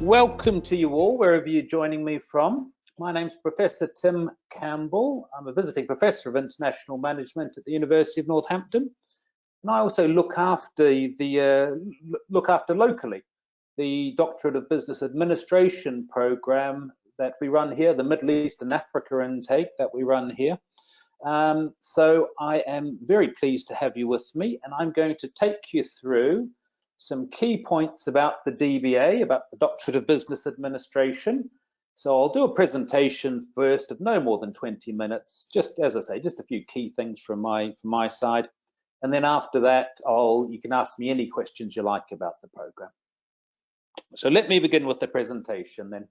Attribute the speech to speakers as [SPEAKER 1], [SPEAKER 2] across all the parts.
[SPEAKER 1] Welcome to you all, wherever you're joining me from. My name's Professor Tim Campbell. I'm a visiting professor of international management at the University of Northampton, and I also look after locally the Doctorate of Business Administration program that we run here, the Middle East and Africa intake that we run here. So I am very pleased to have you with me, and I'm going to take you through some key points about the DBA, about the Doctorate of Business Administration. So I'll do a presentation first of no more than 20 minutes, just as I say, just a few key things from my side. And then after that, you can ask me any questions you like about the program. So let me begin with the presentation then.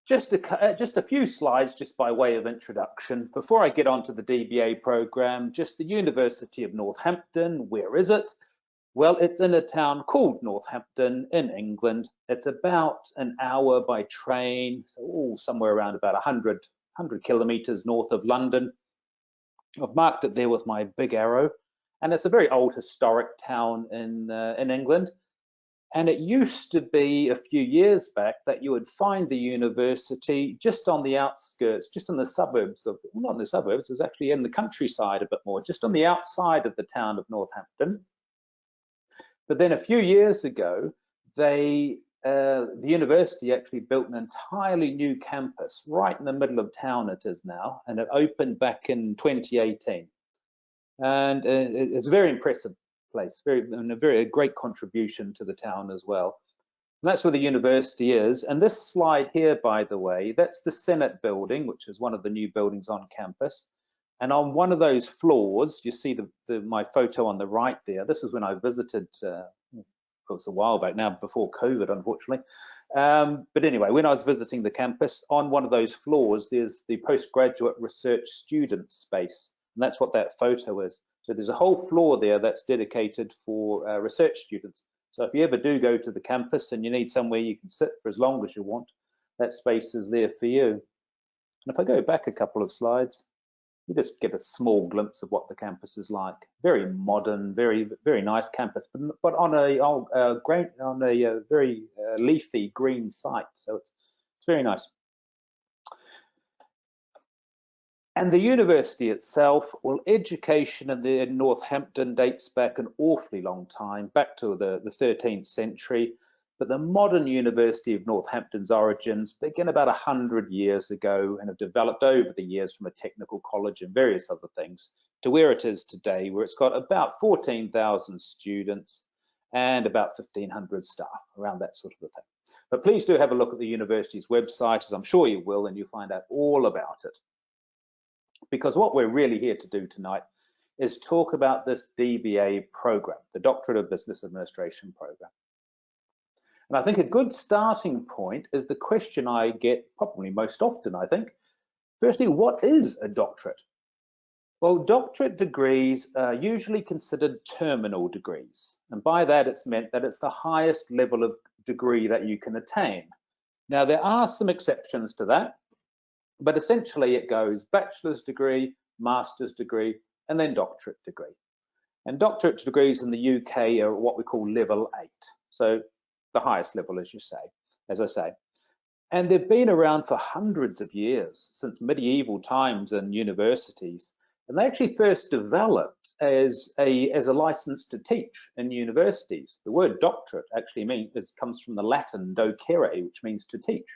[SPEAKER 1] Just a few slides just by way of introduction. Before I get onto the DBA program, just the University of Northampton, where is it? Well, it's in a town called Northampton in England. It's about an hour by train, so somewhere around about 100 kilometers north of London. I've marked it there with my big arrow, and it's a very old historic town in England. And it used to be a few years back that you would find the university just on the outskirts, just in the suburbs of, well, not in the suburbs, it's actually in the countryside a bit more, just on the outside of the town of Northampton. But then a few years ago, the university actually built an entirely new campus right in the middle of town it is now, and it opened back in 2018. And it's a very impressive place, a great contribution to the town as well. And that's where the university is. And this slide here, by the way, that's the Senate building, which is one of the new buildings on campus. And on one of those floors, you see my photo on the right there. This is when I visited, it was a while back now, before COVID, unfortunately. But anyway, when I was visiting the campus, on one of those floors, there's the postgraduate research student space. And that's what that photo is. So there's a whole floor there that's dedicated for research students. So if you ever do go to the campus and you need somewhere you can sit for as long as you want, that space is there for you. And if I go back a couple of slides, you just get a small glimpse of what the campus is like. Very modern, very nice campus, but on a very leafy green site. So it's very nice. And the university itself, well, education in Northampton dates back an awfully long time, back to the 13th century. But the modern University of Northampton's origins begin about 100 years ago and have developed over the years from a technical college and various other things to where it is today, where it's got about 14,000 students and about 1,500 staff, around that sort of a thing. But please do have a look at the university's website, as I'm sure you will, and you'll find out all about it. Because what we're really here to do tonight is talk about this DBA program, the Doctorate of Business Administration program. And I think a good starting point is the question I get probably most often, I think. Firstly, what is a doctorate? Well, doctorate degrees are usually considered terminal degrees. And by that, it's meant that it's the highest level of degree that you can attain. Now, there are some exceptions to that. But essentially it goes bachelor's degree, master's degree, and then doctorate degree. And doctorate degrees in the UK are what we call level 8. So the highest level, as I say. And they've been around for hundreds of years, since medieval times in universities. And they actually first developed as a license to teach in universities. The word doctorate actually comes from the Latin docere, which means to teach.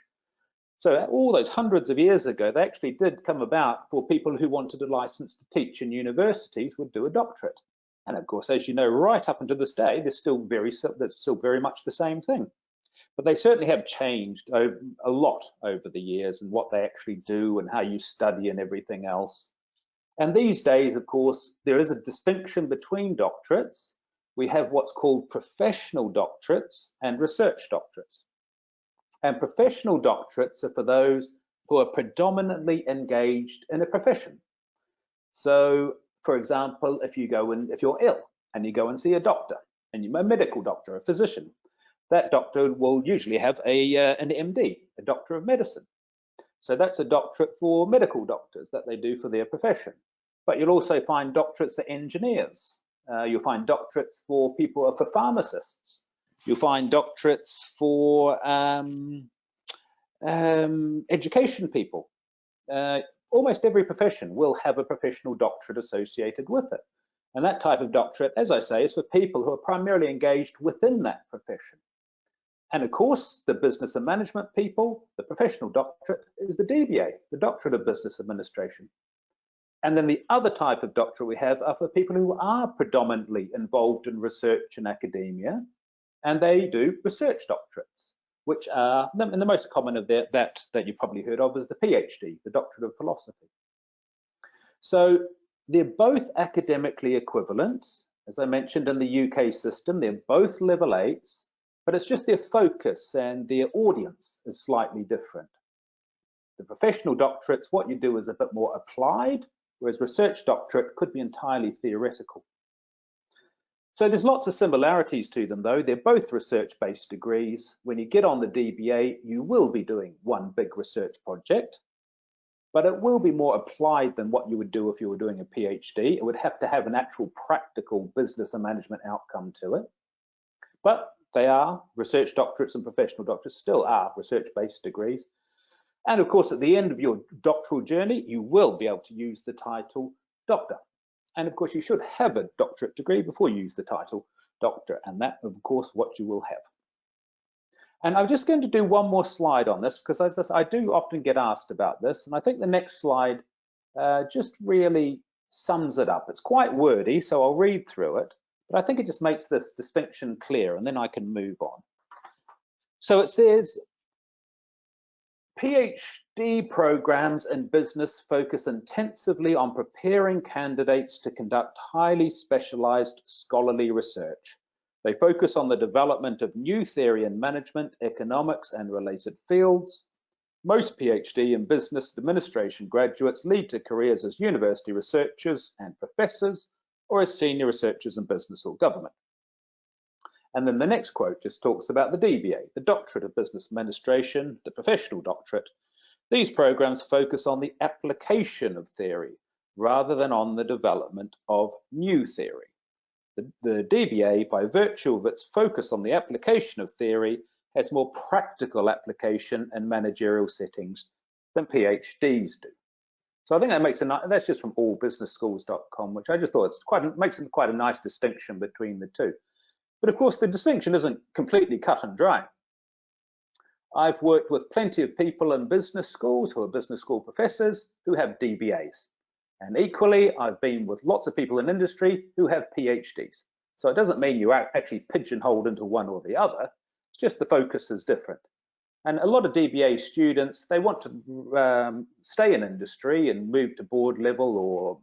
[SPEAKER 1] So all those hundreds of years ago, they actually did come about for people who wanted a license to teach in universities would do a doctorate. And of course, as you know, right up until this day, that's still very much the same thing. But they certainly have changed a lot over the years and what they actually do and how you study and everything else. And these days, of course, there is a distinction between doctorates. We have what's called professional doctorates and research doctorates. And professional doctorates are for those who are predominantly engaged in a profession. So, for example, if you're ill and you go and see a doctor, and you're a medical doctor, a physician, that doctor will usually have an MD, a doctor of medicine. So that's a doctorate for medical doctors that they do for their profession. But you'll also find doctorates for engineers. You'll find doctorates for pharmacists. You'll find doctorates for education people. Almost every profession will have a professional doctorate associated with it. And that type of doctorate, as I say, is for people who are primarily engaged within that profession. And of course, the business and management people, the professional doctorate is the DBA, the Doctorate of Business Administration. And then the other type of doctorate we have are for people who are predominantly involved in research and academia, and they do research doctorates, which are, and the most common of that you've probably heard of is the PhD, the Doctorate of Philosophy. So they're both academically equivalent. As I mentioned, in the UK system, they're both level 8s, but it's just their focus and their audience is slightly different. The professional doctorates, what you do is a bit more applied, whereas research doctorate could be entirely theoretical. So there's lots of similarities to them, though. They're both research-based degrees. When you get on the DBA, you will be doing one big research project, but it will be more applied than what you would do if you were doing a PhD. It would have to have an actual practical business and management outcome to it. But they are research doctorates, and professional doctorates still are research-based degrees. And of course, at the end of your doctoral journey, you will be able to use the title doctor. And of course, you should have a doctorate degree before you use the title doctor. And that, of course, what you will have. And I'm just going to do one more slide on this because as I do often get asked about this. And I think the next slide just really sums it up. It's quite wordy, so I'll read through it. But I think it just makes this distinction clear, and then I can move on. So it says, PhD programs in business focus intensively on preparing candidates to conduct highly specialized scholarly research. They focus on the development of new theory in management, economics, and related fields. Most PhD in business administration graduates lead to careers as university researchers and professors, or as senior researchers in business or government. And then the next quote just talks about the DBA, the Doctorate of Business Administration, the professional doctorate. These programs focus on the application of theory rather than on the development of new theory. The DBA, by virtue of its focus on the application of theory, has more practical application in managerial settings than PhDs do. So I think that makes that's just from allbusinessschools.com, which I just thought makes quite a nice distinction between the two. But of course, the distinction isn't completely cut and dry. I've worked with plenty of people in business schools who are business school professors who have DBAs. And equally, I've been with lots of people in industry who have PhDs. So it doesn't mean you're actually pigeonholed into one or the other. It's just the focus is different. And a lot of DBA students, they want to stay in industry and move to board level or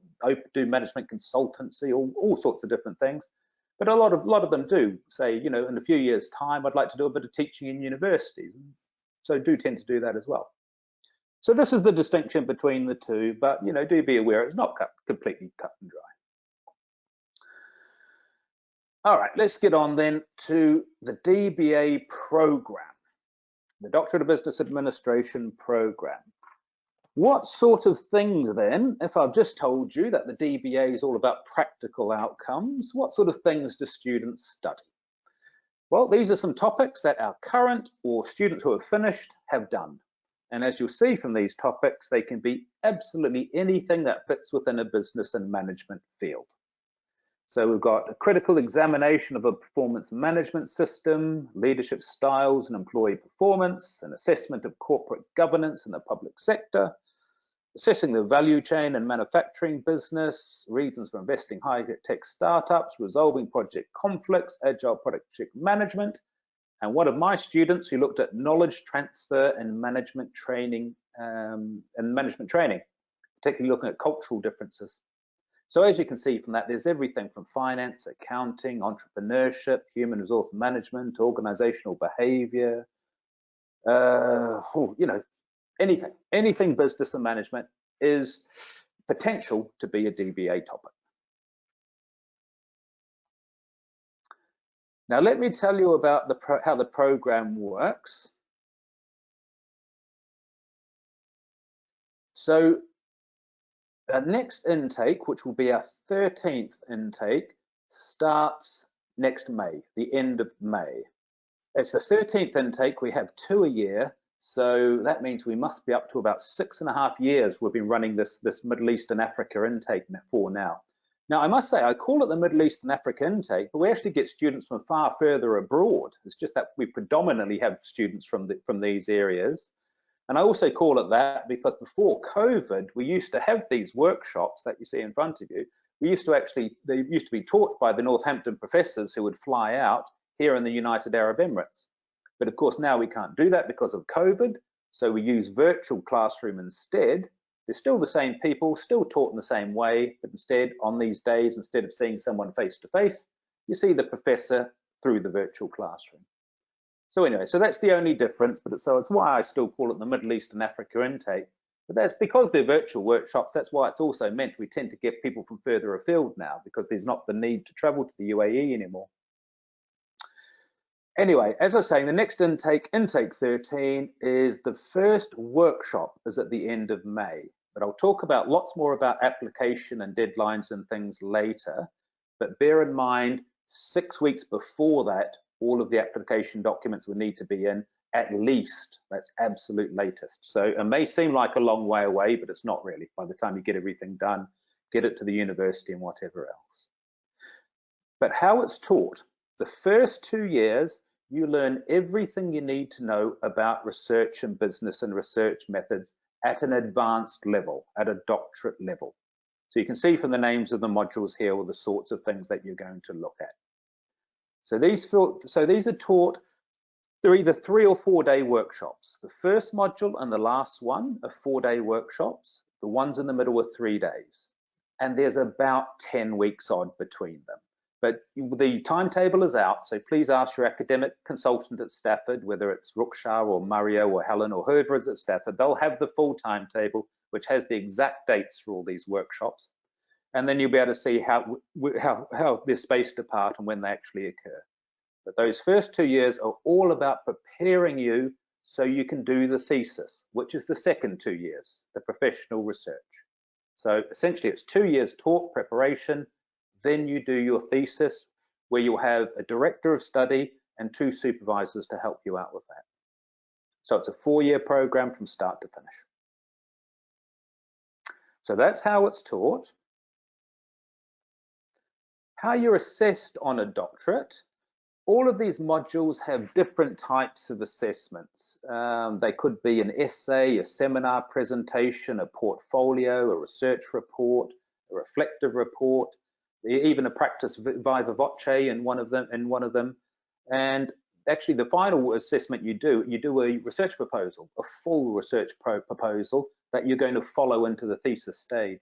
[SPEAKER 1] do management consultancy, or all sorts of different things. But a lot of them do say, you know, in a few years' time, I'd like to do a bit of teaching in universities. So do tend to do that as well. So this is the distinction between the two, but, you know, do be aware it's not completely cut and dry. All right, let's get on then to the DBA program, the Doctorate of Business Administration program. What sort of things then, if I've just told you that the DBA is all about practical outcomes, what sort of things do students study? Well, these are some topics that our current or students who have finished have done. And as you'll see from these topics, they can be absolutely anything that fits within a business and management field. So we've got a critical examination of a performance management system, leadership styles and employee performance, an assessment of corporate governance in the public sector, assessing the value chain and manufacturing business, reasons for investing high-tech startups, resolving project conflicts, agile project management. And one of my students who looked at knowledge transfer and management training, particularly looking at cultural differences. So as you can see from that, there's everything from finance, accounting, entrepreneurship, human resource management, organizational behavior, you know, anything business and management is potential to be a DBA topic. Now, let me tell you about how the program works. So our next intake, which will be our 13th intake, starts next May, the end of May. It's the 13th intake. We have 2 a year. So that means we must be up to about 6.5 years we've been running this Middle East and Africa intake for now. Now, I must say, I call it the Middle East and Africa intake, but we actually get students from far further abroad. It's just that we predominantly have students from these areas. And I also call it that because before COVID, we used to have these workshops that you see in front of you. They used to be taught by the Northampton professors who would fly out here in the United Arab Emirates. But of course, now we can't do that because of COVID. So we use virtual classroom instead. They're still the same people, still taught in the same way, but instead on these days, instead of seeing someone face to face, you see the professor through the virtual classroom. So anyway, so that's the only difference, but so it's why I still call it the Middle East and Africa intake. But that's because they're virtual workshops, that's why it's also meant we tend to get people from further afield now, because there's not the need to travel to the UAE anymore. Anyway, as I was saying, the next intake, intake 13, is the first workshop is at the end of May. But I'll talk about lots more about application and deadlines and things later. But bear in mind, 6 weeks before that, all of the application documents will need to be in at least. That's absolute latest. So it may seem like a long way away, but it's not really. By the time you get everything done, get it to the university and whatever else. But how it's taught, the first 2 years, you learn everything you need to know about research and business and research methods at an advanced level, at a doctorate level. So you can see from the names of the modules here all the sorts of things that you're going to look at. So these are taught through either 3 or 4 day workshops. The first module and the last one are 4-day workshops. The ones in the middle are 3 days. And there's about 10 weeks odd between them. But the timetable is out, so please ask your academic consultant at Stafford, whether it's Ruksha or Mario or Helen or whoever is at Stafford. They'll have the full timetable, which has the exact dates for all these workshops. And then you'll be able to see how they're spaced apart and when they actually occur. But those first 2 years are all about preparing you so you can do the thesis, which is the second 2 years, the professional research. So essentially it's 2 years taught preparation, then you do your thesis, where you'll have a director of study and 2 supervisors to help you out with that. So it's a 4-year program from start to finish. So that's how it's taught. How you're assessed on a doctorate. All of these modules have different types of assessments. They could be an essay, a seminar presentation, a portfolio, a research report, a reflective report, even a practice viva voce in one of them. And actually the final assessment you do a research proposal, a full research proposal that you're going to follow into the thesis stage.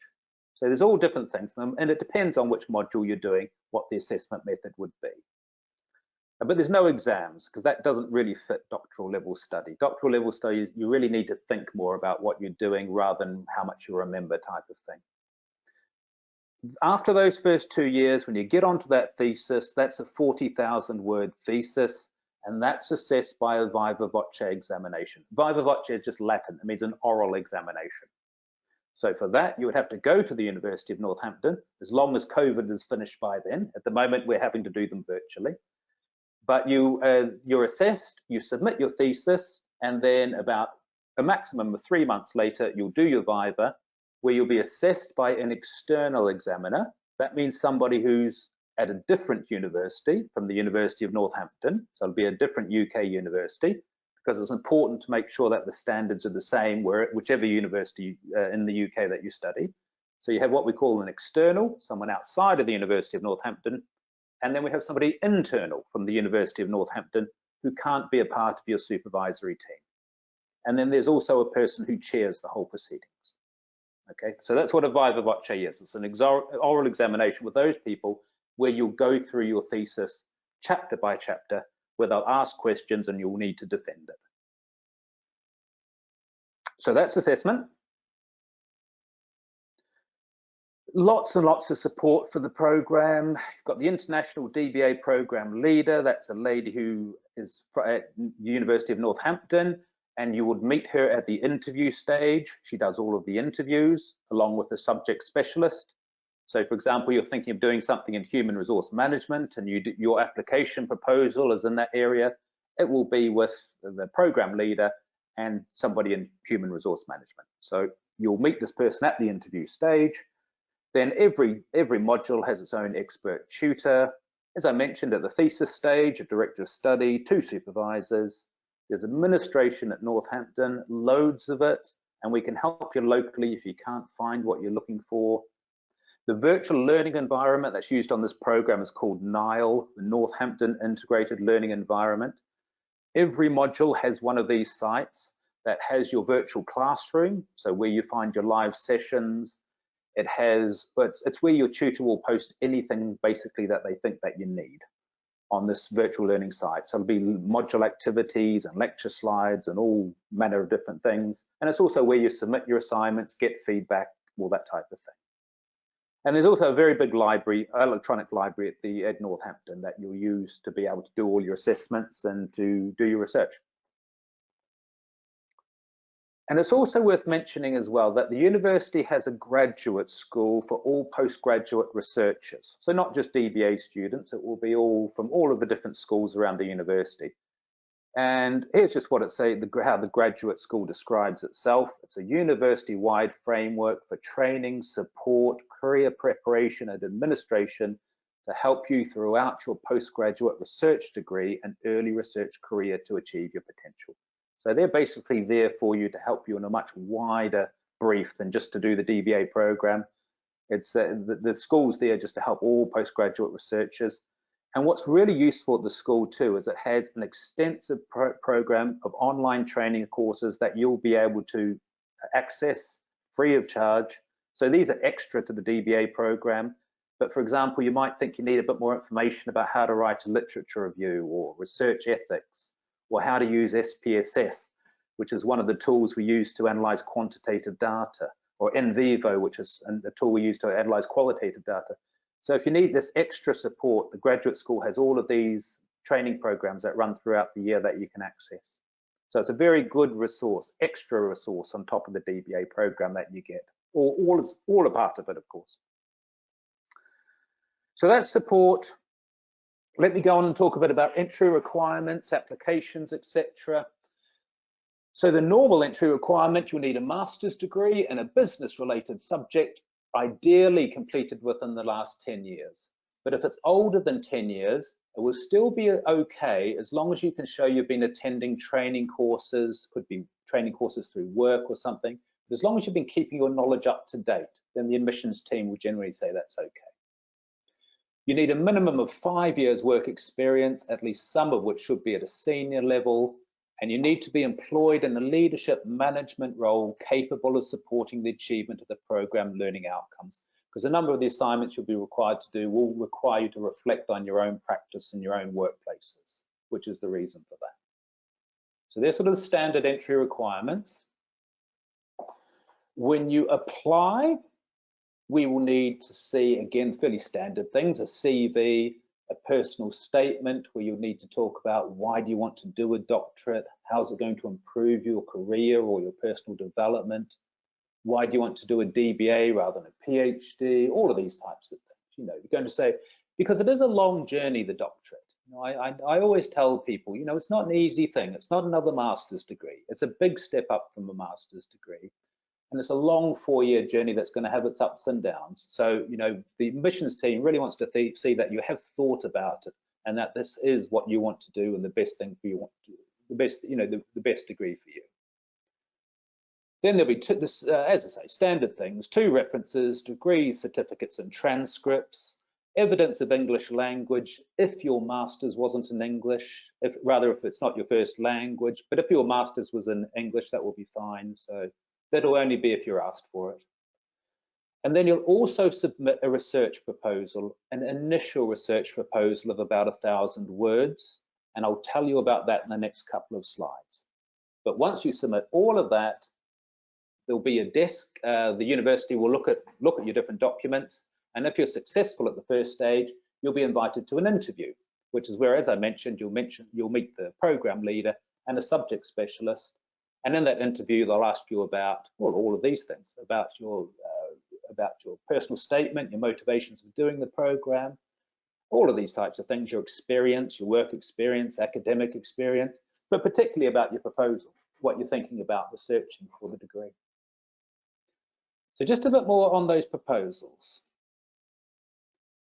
[SPEAKER 1] So there's all different things, and it depends on which module you're doing, what the assessment method would be. But there's no exams, because that doesn't really fit doctoral level study. Doctoral level study, you really need to think more about what you're doing rather than how much you remember type of thing. After those first 2 years, when you get onto that thesis, that's a 40,000 word thesis, and that's assessed by a viva voce examination. Viva voce is just Latin, it means an oral examination. So for that, you would have to go to the University of Northampton, as long as COVID is finished by then. At the moment, we're having to do them virtually. But you're assessed, you submit your thesis, and then about a maximum of 3 months later, you'll do your viva, where you'll be assessed by an external examiner. That means somebody who's at a different university from the University of Northampton. So it'll be a different UK university, because it's important to make sure that the standards are the same whichever university in the UK that you study. So you have what we call an external, someone outside of the University of Northampton, and then we have somebody internal from the University of Northampton who can't be a part of your supervisory team. And then there's also a person who chairs the whole proceedings. Okay, so that's what a viva voce is. It's an oral examination with those people where you'll go through your thesis chapter by chapter, where they'll ask questions and you'll need to defend it. So that's assessment. Lots and lots of support for the program. You've got the International DBA program leader. That's a lady who is at the University of Northampton, and you would meet her at the interview stage. She does all of the interviews along with the subject specialist. So for example, you're thinking of doing something in human resource management and your application proposal is in that area, it will be with the program leader and somebody in human resource management. So you'll meet this person at the interview stage. Then every module has its own expert tutor. As I mentioned, at the thesis stage, a director of study, 2 supervisors. There's administration at Northampton, loads of it, and we can help you locally if you can't find what you're looking for. The virtual learning environment that's used on this program is called NILE, the Northampton Integrated Learning Environment. Every module has one of these sites that has your virtual classroom, so where you find your live sessions. It has, but it's where your tutor will post anything basically that they think that you need on this virtual learning site. So it'll be module activities and lecture slides and all manner of different things. And it's also where you submit your assignments, get feedback, all that type of thing. And there's also a very big library, electronic library at Northampton that you'll use to be able to do all your assessments and to do your research. And it's also worth mentioning as well that the university has a graduate school for all postgraduate researchers. So not just DBA students, it will be all from all of the different schools around the university. And here's just what it says, how the graduate school describes itself. It's a university-wide framework for training, support, career preparation and administration to help you throughout your postgraduate research degree and early research career to achieve your potential. So they're basically there for you to help you in a much wider brief than just to do the DBA program. It's the school's there just to help all postgraduate researchers. And what's really useful at the school too is it has an extensive program of online training courses that you'll be able to access free of charge. So these are extra to the DBA program. But for example, you might think you need a bit more information about how to write a literature review or research ethics, or how to use SPSS, which is one of the tools we use to analyze quantitative data, or NVivo, which is a tool we use to analyze qualitative data. So if you need this extra support, the graduate school has all of these training programs that run throughout the year that you can access. So it's a very good resource, extra resource on top of the DBA program that you get, or all a part of it, of course. So that's support. Let me go on and talk a bit about entry requirements, applications, etc. So the normal entry requirement, you'll need a master's degree in a business-related subject, ideally completed within the last 10 years. But if it's older than 10 years, it will still be okay as long as you can show you've been attending training courses, could be training courses through work or something. But as long as you've been keeping your knowledge up to date, then the admissions team will generally say that's okay. You need a minimum of 5 years work experience, at least some of which should be at a senior level, and you need to be employed in a leadership management role capable of supporting the achievement of the program learning outcomes. Because a number of the assignments you'll be required to do will require you to reflect on your own practice in your own workplaces, which is the reason for that. So they're sort of the standard entry requirements. When you apply, we will need to see, again, fairly standard things, a CV, a personal statement where you'll need to talk about why do you want to do a doctorate, how's it going to improve your career or your personal development, why do you want to do a DBA rather than a PhD, all of these types of things. You know, you're going to say, because it is a long journey, the doctorate. You know, I always tell people, you know, it's not an easy thing. It's not another master's degree. It's a big step up from a master's degree. And it's a long 4-year journey that's going to have its ups and downs. So, you know, the admissions team really wants to see that you have thought about it and that this is what you want to do and the best thing for you, the best, you know, the best degree for you. Then there'll be, as I say, standard things, 2 references, degrees, certificates and transcripts, evidence of English language if your master's wasn't in English, if it's not your first language, but if your master's was in English, that will be fine. So that'll only be if you're asked for it. And then you'll also submit a research proposal, an initial research proposal of about 1,000 words. And I'll tell you about that in the next couple of slides. But once you submit all of that, there'll be a desk. The university will look at your different documents. And if you're successful at the first stage, you'll be invited to an interview, which is where, as I mentioned, you'll meet the program leader and a subject specialist. And in that interview, they'll ask you about, well, all of these things, about your personal statement, your motivations for doing the program, all of these types of things, your experience, your work experience, academic experience, but particularly about your proposal, what you're thinking about researching for the degree. So just a bit more on those proposals.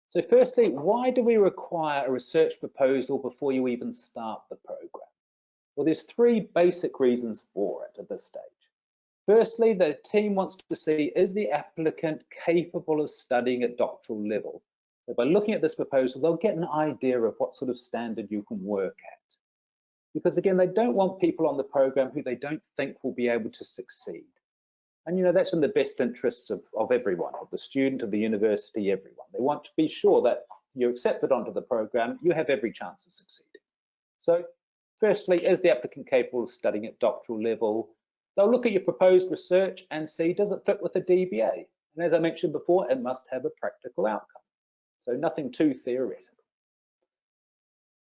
[SPEAKER 1] So firstly, why do we require a research proposal before you even start the program? Well, there's three basic reasons for it at this stage. Firstly, the team wants to see, is the applicant capable of studying at doctoral level? So by looking at this proposal, they'll get an idea of what sort of standard you can work at. Because again, they don't want people on the program who they don't think will be able to succeed. And you know, that's in the best interests of everyone, of the student, of the university, everyone. They want to be sure that you're accepted onto the program, you have every chance of succeeding. So firstly, is the applicant capable of studying at doctoral level? They'll look at your proposed research and see, does it fit with a DBA? And as I mentioned before, it must have a practical outcome. So nothing too theoretical.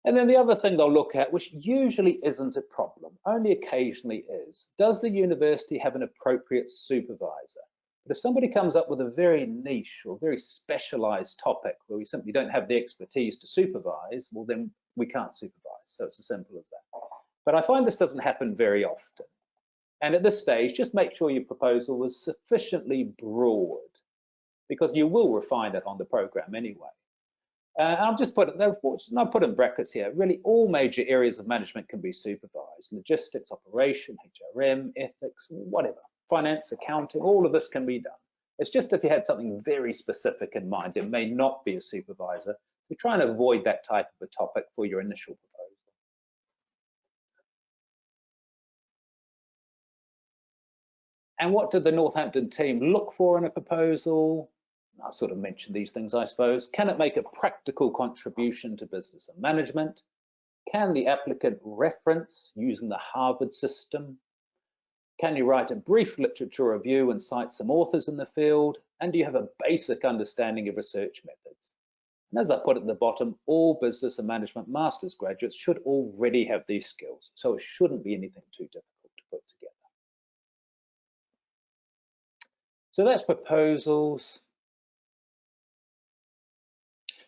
[SPEAKER 1] And then the other thing they'll look at, which usually isn't a problem, only occasionally is, does the university have an appropriate supervisor? But if somebody comes up with a very niche or very specialized topic where we simply don't have the expertise to supervise, well, then we can't supervise. So it's as simple as that. But I find this doesn't happen very often. And at this stage, just make sure your proposal was sufficiently broad, because you will refine it on the program anyway. I'll just put in brackets here, really all major areas of management can be supervised: logistics, operation, HRM, ethics, whatever, finance, accounting, all of this can be done. It's just if you had something very specific in mind, there may not be a supervisor. We try and avoid that type of a topic for your initial proposal. And what did the Northampton team look for in a proposal? I've sort of mentioned these things, I suppose. Can it make a practical contribution to business and management? Can the applicant reference using the Harvard system? Can you write a brief literature review and cite some authors in the field? And do you have a basic understanding of research methods? And as I put at the bottom, all business and management master's graduates should already have these skills, so it shouldn't be anything too difficult to put together. So that's proposals.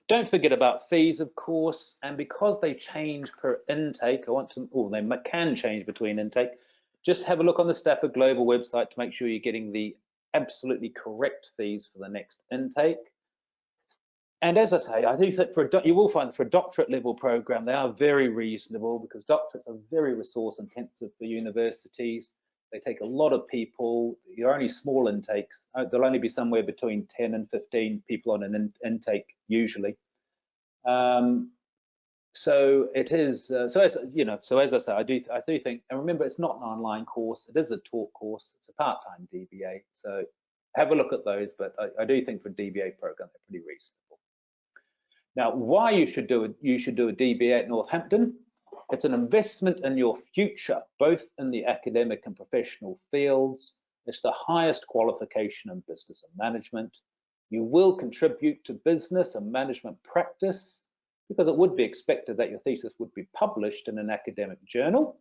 [SPEAKER 1] Don't forget about fees, of course, and because they change per intake, they can change between intake. Just have a look on the Stafford Global website to make sure you're getting the absolutely correct fees for the next intake. And as I say, I think that you will find that for a doctorate level program, they are very reasonable, because doctorates are very resource intensive for universities. They take a lot of people. You're only small intakes. There'll only be somewhere between 10 and 15 people on an intake usually. So it is. So as I say, I do think, and remember, it's not an online course. It is a taught course. It's a part-time DBA. So have a look at those. But I do think for a DBA program, they're pretty reasonable. Now, why you should do a DBA at Northampton? It's an investment in your future, both in the academic and professional fields. It's the highest qualification in business and management. You will contribute to business and management practice, because it would be expected that your thesis would be published in an academic journal.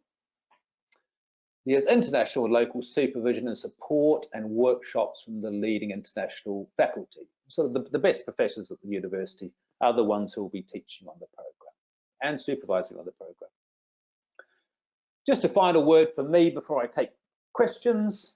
[SPEAKER 1] There's international and local supervision and support and workshops from the leading international faculty. Sort of the best professors at the university are the ones who will be teaching on the program and supervising on the program. Just a final word for me before I take questions.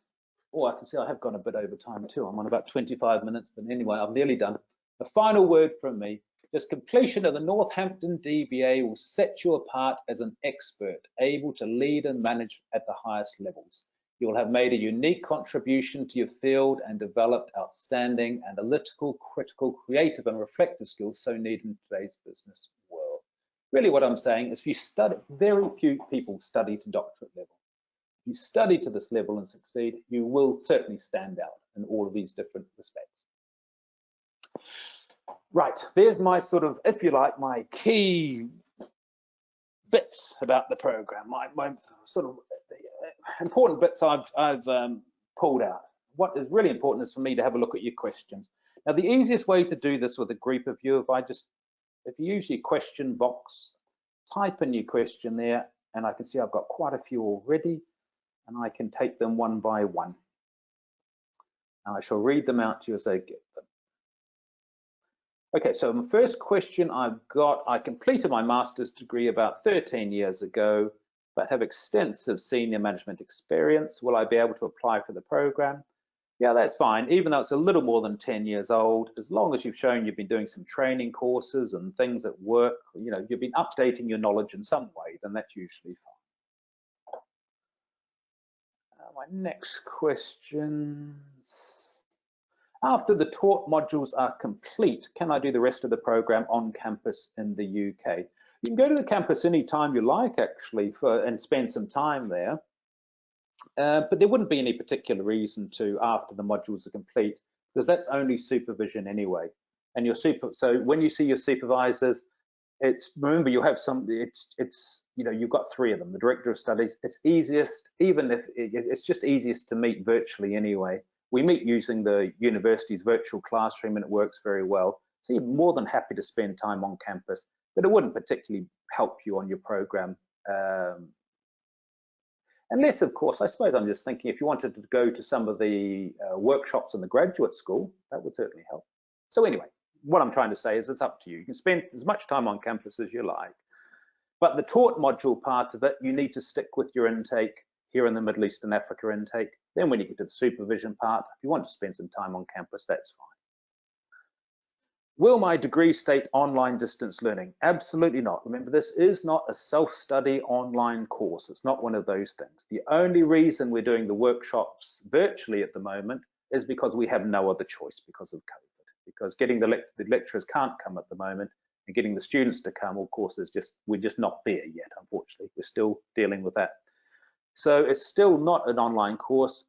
[SPEAKER 1] Oh, I can see I have gone a bit over time too. I'm on about 25 minutes, but anyway, I'm nearly done. A final word from me. Just completion of the Northampton DBA will set you apart as an expert, able to lead and manage at the highest levels. You will have made a unique contribution to your field and developed outstanding analytical, critical, creative, and reflective skills so needed in today's business world. Really what I'm saying is, if you study, very few people study to doctorate level. If you study to this level and succeed, you will certainly stand out in all of these different respects. Right, there's my sort of, if you like, my key bits about the program, my sort of important bits I've pulled out. What is really important is for me to have a look at your questions. Now, the easiest way to do this with a group of you, if you use your question box, type in your question there, and I can see I've got quite a few already, and I can take them one by one. And I shall read them out to you as I get them. Okay, so the first question I've got, I completed my master's degree about 13 years ago, but have extensive senior management experience. Will I be able to apply for the program? Yeah, that's fine. Even though it's a little more than 10 years old, as long as you've shown you've been doing some training courses and things at work, you know, you've been updating your knowledge in some way, then that's usually fine. My next question. After the taught modules are complete, can I do the rest of the program on campus in the UK? You can go to the campus anytime you like, actually, and spend some time there. But there wouldn't be any particular reason to after the modules are complete, because that's only supervision anyway. And so when you see your supervisors, remember you have you know, you've got 3 of them. The director of studies, it's easiest, even if it's just easiest to meet virtually anyway. We meet using the university's virtual classroom and it works very well. So you're more than happy to spend time on campus, but it wouldn't particularly help you on your program. Unless, of course, I suppose I'm just thinking if you wanted to go to some of the workshops in the graduate school, that would certainly help. So anyway, what I'm trying to say is it's up to you. You can spend as much time on campus as you like. But the taught module part of it, you need to stick with your intake here in the Middle East and Africa intake. Then when you get to the supervision part, if you want to spend some time on campus, that's fine. Will my degree state online distance learning? Absolutely not. Remember, this is not a self-study online course. It's not one of those things. The only reason we're doing the workshops virtually at the moment is because we have no other choice because of COVID. Because getting the lecturers can't come at the moment, and getting the students to come, of course, we're just not there yet, unfortunately. We're still dealing with that. So it's still not an online course.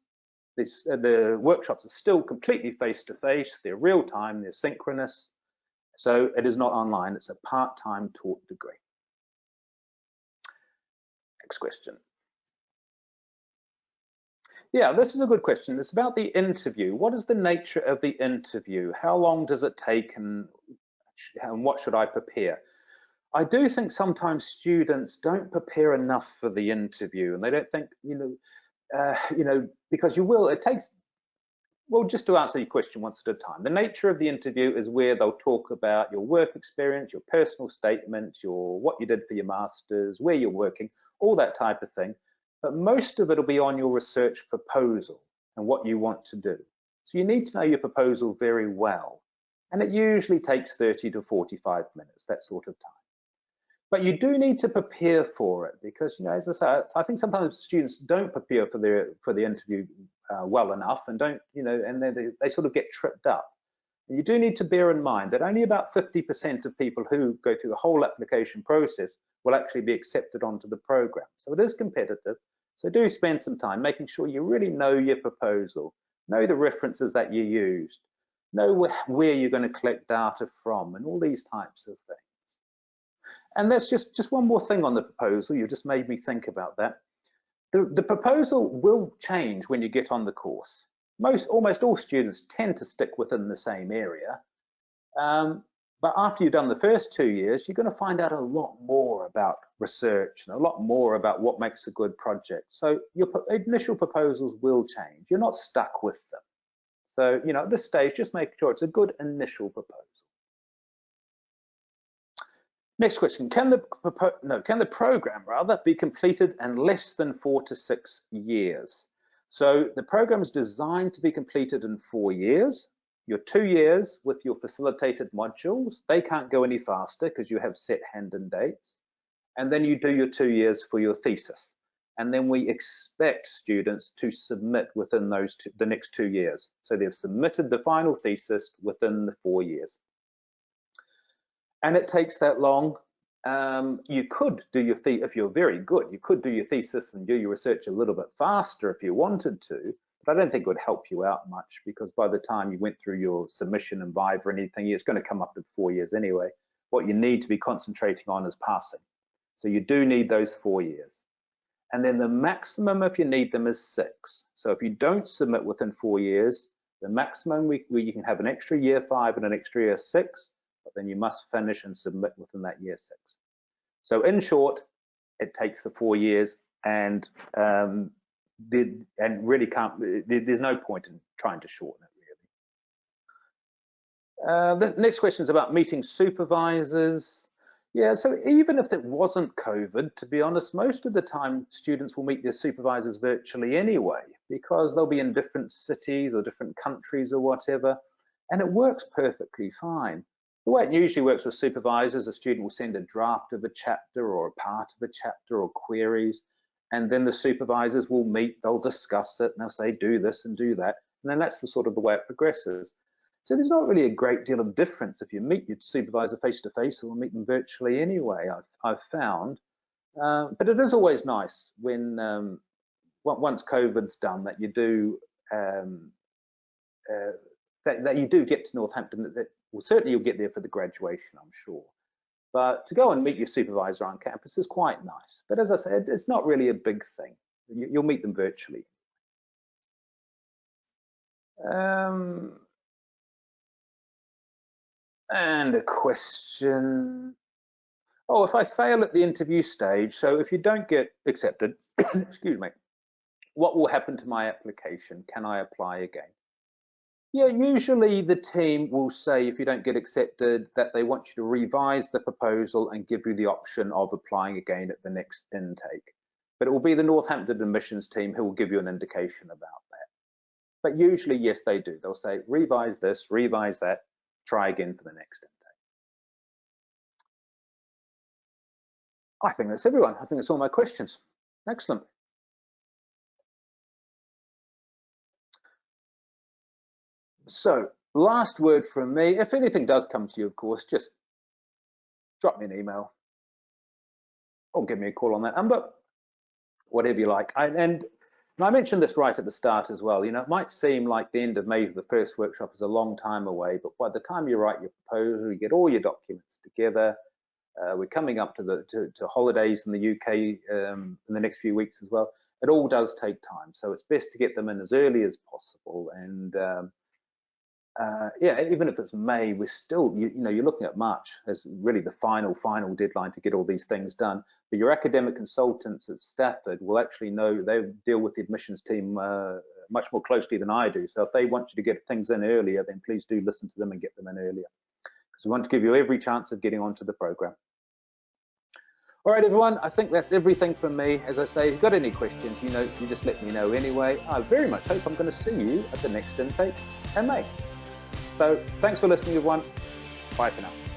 [SPEAKER 1] The workshops are still completely face-to-face. They're real-time, they're synchronous. So it is not online, it's a part-time taught degree. Next question. Yeah, this is a good question. It's about the interview. What is the nature of the interview? How long does it take and what should I prepare? I do think sometimes students don't prepare enough for the interview and they don't think, because it takes, well, just to answer your question once at a time, the nature of the interview is where they'll talk about your work experience, your personal statement, what you did for your master's, where you're working, all that type of thing. But most of it will be on your research proposal and what you want to do. So you need to know your proposal very well. And it usually takes 30 to 45 minutes, that sort of time. But you do need to prepare for it because, as I say, I think sometimes students don't prepare for the interview well enough and don't, and they sort of get tripped up. And you do need to bear in mind that only about 50% of people who go through the whole application process will actually be accepted onto the program. So it is competitive. So do spend some time making sure you really know your proposal, know the references that you used, know where you're going to collect data from, and all these types of things. And that's just one more thing on the proposal. You just made me think about that. The proposal will change when you get on the course. Almost all students tend to stick within the same area. But after you've done the first 2 years, you're going to find out a lot more about research and a lot more about what makes a good project. So your initial proposals will change. You're not stuck with them. So, at this stage, just make sure it's a good initial proposal. Next question, can the program be completed in less than 4 to 6 years? So the program is designed to be completed in 4 years. Your 2 years with your facilitated modules, they can't go any faster because you have set hand-in dates. And then you do your 2 years for your thesis. And then we expect students to submit within the next 2 years. So they've submitted the final thesis within the 4 years. And it takes that long. You could do if you're very good, you could do your thesis and do your research a little bit faster if you wanted to, but I don't think it would help you out much because by the time you went through your submission and viva or anything, it's going to come up to 4 years anyway. What you need to be concentrating on is passing. So you do need those 4 years. And then the maximum if you need them is 6. So if you don't submit within 4 years, the maximum you can have an extra year 5 and an extra year 6. But then you must finish and submit within that year 6. So in short, it takes the 4 years and really there's no point in trying to shorten it The next question is about meeting supervisors. Yeah, so even if it wasn't COVID, to be honest, most of the time students will meet their supervisors virtually anyway, because they'll be in different cities or different countries or whatever, and it works perfectly fine. The way it usually works with supervisors, a student will send a draft of a chapter or a part of a chapter or queries, and then the supervisors will meet, they'll discuss it, and they'll say, do this and do that, and then that's the sort of the way it progresses. So there's not really a great deal of difference if you meet your supervisor face to face or meet them virtually anyway, I've found. But it is always nice when, once COVID's done, that you do that you do get to Northampton. Well, certainly you'll get there for the graduation, I'm sure. But to go and meet your supervisor on campus is quite nice. But as I said, it's not really a big thing. You'll meet them virtually. And a question. Oh, if I fail at the interview stage, so if you don't get accepted, excuse me, what will happen to my application? Can I apply again? Yeah, usually the team will say, if you don't get accepted, that they want you to revise the proposal and give you the option of applying again at the next intake. But it will be the Northampton admissions team who will give you an indication about that. But usually, yes, they do. They'll say, revise this, revise that, try again for the next intake. I think that's everyone. I think that's all my questions. Excellent. So, last word from me. If anything does come to you, of course, just drop me an email or give me a call on that number, whatever you like. And I mentioned this right at the start as well. You know, it might seem like the end of May for the first workshop is a long time away, but by the time you write your proposal, you get all your documents together. We're coming up to holidays in the UK in the next few weeks as well. It all does take time, so it's best to get them in as early as possible. And yeah, even if it's May, we're still, you know, you're looking at March as really the final deadline to get all these things done. But your academic consultants at Stafford will actually know, they deal with the admissions team much more closely than I do. So if they want you to get things in earlier, then please do listen to them and get them in earlier, because we want to give you every chance of getting onto the program. All right, everyone, I think that's everything from me. As I say, if you've got any questions, you know, you just let me know anyway. I very much hope I'm going to see you at the next intake in May. So thanks for listening, everyone. Bye for now.